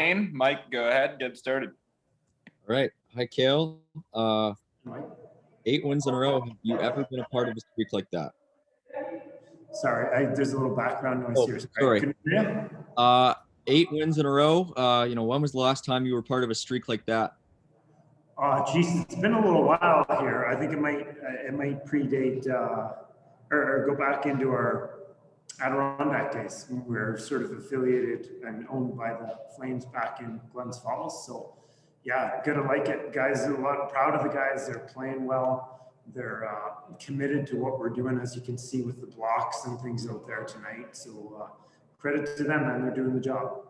MacLean. Mike, go ahead, get started. All right. Hi, Cail. 8 wins in a row. Have you ever been a part of a streak like that? Sorry, there's a little background noise here. Sorry. Can you hear me? 8 wins in a row. When was the last time you were part of a streak like that? Geez, it's been a little while here. I think it might predate or go back into our Adirondack days when we were sort of affiliated and owned by the Flames back in Glens Falls. So yeah, gotta like it. Guys are proud of the guys. They're playing well. They're committed to what we're doing, as you can see with the blocks and things out there tonight. So credit to them, man. They're doing the job.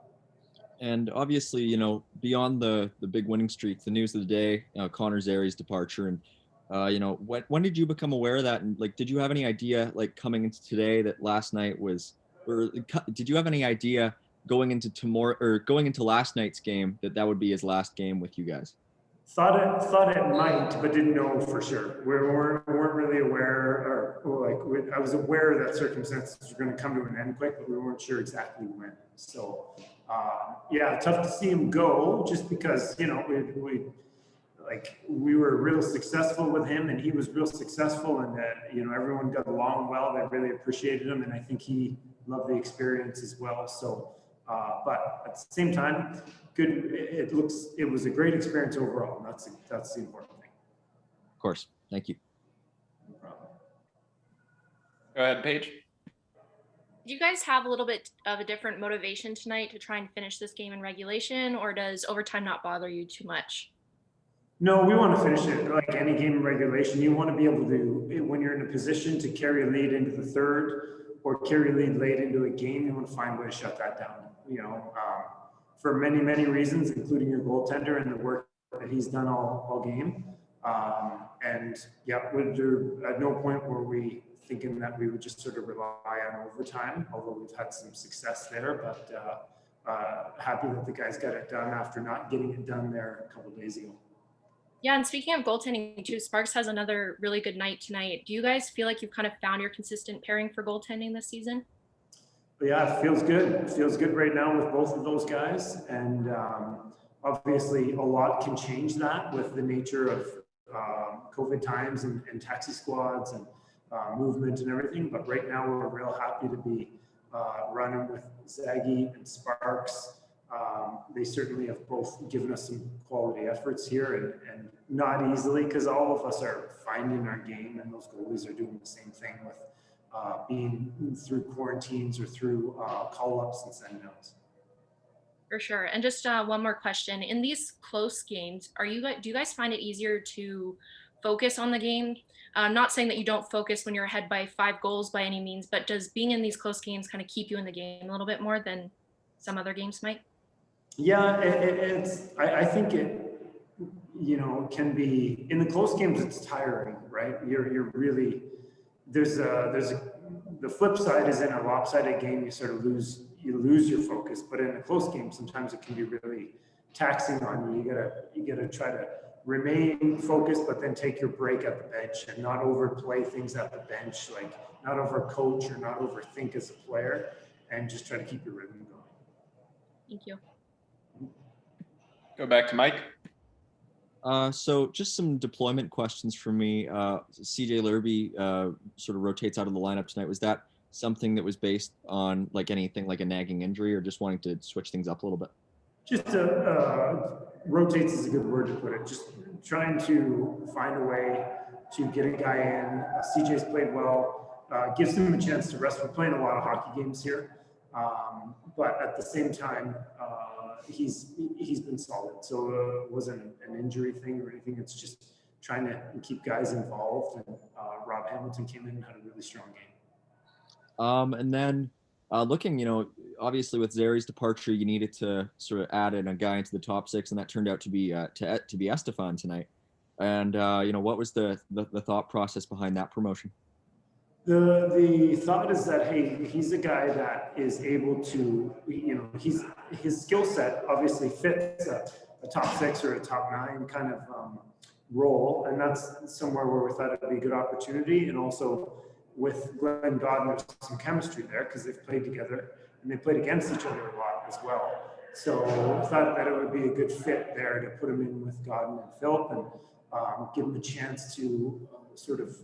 And obviously, beyond the big winning streak, the news of the day, Connor Zary's departure, and when did you become aware of that? And did you have any idea, coming into today, that last night was, or did you have any idea going into tomorrow or going into last night's game that would be his last game with you guys? Thought it might, but didn't know for sure. We weren't really aware, I was aware that circumstances were going to come to an end quick, but we weren't sure exactly when. So, tough to see him go, just because we were real successful with him, and he was real successful, and everyone got along well. They really appreciated him, and I think he loved the experience as well. So, but at the same time, good. It was a great experience overall. And that's the important thing. Of course. Thank you. No problem. Go ahead, Paige. Do you guys have a little bit of a different motivation tonight to try and finish this game in regulation, or does overtime not bother you too much? No, we want to finish it like any game in regulation. You want to be able to, when you're in a position to carry a lead into the third or carry a lead late into a game, you want to find a way to shut that down. For many, many reasons, including your goaltender and the work that he's done all game. At no point were we thinking that we would just sort of rely on overtime, although we've had some success there, but happy that the guys got it done after not getting it done there a couple of days ago. Yeah, and speaking of goaltending too, Sparks has another really good night tonight. Do you guys feel like you've kind of found your consistent pairing for goaltending this season? Yeah, it feels good. It feels good right now with both of those guys. And obviously a lot can change that with the nature of COVID times and taxi squads and movement and everything. But right now we're real happy to be running with Zaggy and Sparks. They certainly have both given us some quality efforts here and not easily, because all of us are finding our game, and those goalies are doing the same thing with being through quarantines or through call-ups and send-downs. For sure. And just one more question. In these close games, do you guys find it easier to focus on the game? I'm not saying that you don't focus when you're ahead by 5 goals by any means, but does being in these close games kind of keep you in the game a little bit more than some other games might? Yeah, I think it, can be, in the close games, it's tiring, right? You're really, the flip side is in a lopsided game, you sort of lose your focus, but in a close game, sometimes it can be really taxing on you. You gotta try to remain focused, but then take your break at the bench and not overplay things at the bench, like not overcoach or not overthink as a player, and just try to keep your rhythm going. Thank you. Go back to Mike. So just some deployment questions for me. CJ Lurby sort of rotates out of the lineup tonight. Was that something that was based on anything like a nagging injury, or just wanting to switch things up a little bit? Just rotates is a good word to put it. Just trying to find a way to get a guy in. CJ's played well, gives him a chance to rest. We're playing a lot of hockey games here, but at the same time, he's been solid. So it wasn't an injury thing or anything. It's just trying to keep guys involved. And Rob Hamilton came in and had a really strong game. And then looking, obviously with Zary's departure, you needed to sort of add in a guy into the top 6, and that turned out to be Estefan tonight. And what was the thought process behind that promotion? The thought is that, hey, he's a guy that is able to, his skill set obviously fits a top 6 or a top 9 kind of role, and that's somewhere where we thought it'd be a good opportunity. And also with Glenn Godden, there's some chemistry there because they've played together and they played against each other a lot as well. So I thought that it would be a good fit there to put him in with Godwin and Philip and give him a chance to sort of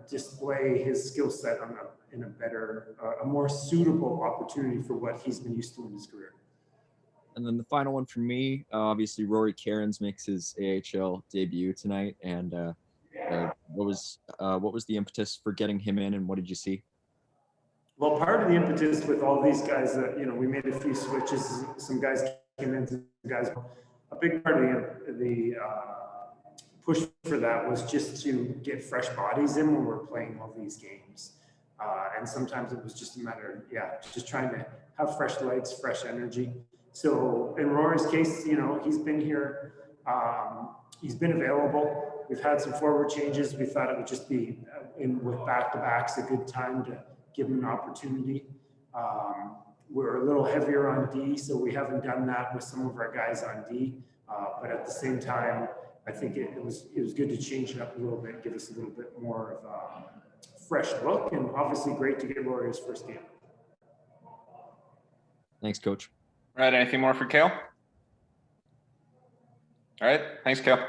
display his skill set in a better, a more suitable opportunity for what he's been used to in his career. And then the final one for me, obviously Rory Cairns makes his AHL debut tonight. And what was the impetus for getting him in, and what did you see? Well, part of the impetus with all these guys, we made a few switches. Some guys came in, some guys. A big part of the push for that was just to get fresh bodies in when we're playing all these games. And sometimes it was just a matter of, just trying to have fresh legs, fresh energy. So in Rory's case, he's been here, he's been available. We've had some forward changes. We thought it would just be with back-to-backs a good time to give him an opportunity. We're a little heavier on D, so we haven't done that with some of our guys on D. But at the same time, I think it was good to change it up a little bit, give us a little bit more of a fresh look, and obviously great to get Rory his first game. Thanks, Coach. All right, anything more for Cail? All right, thanks, Cail.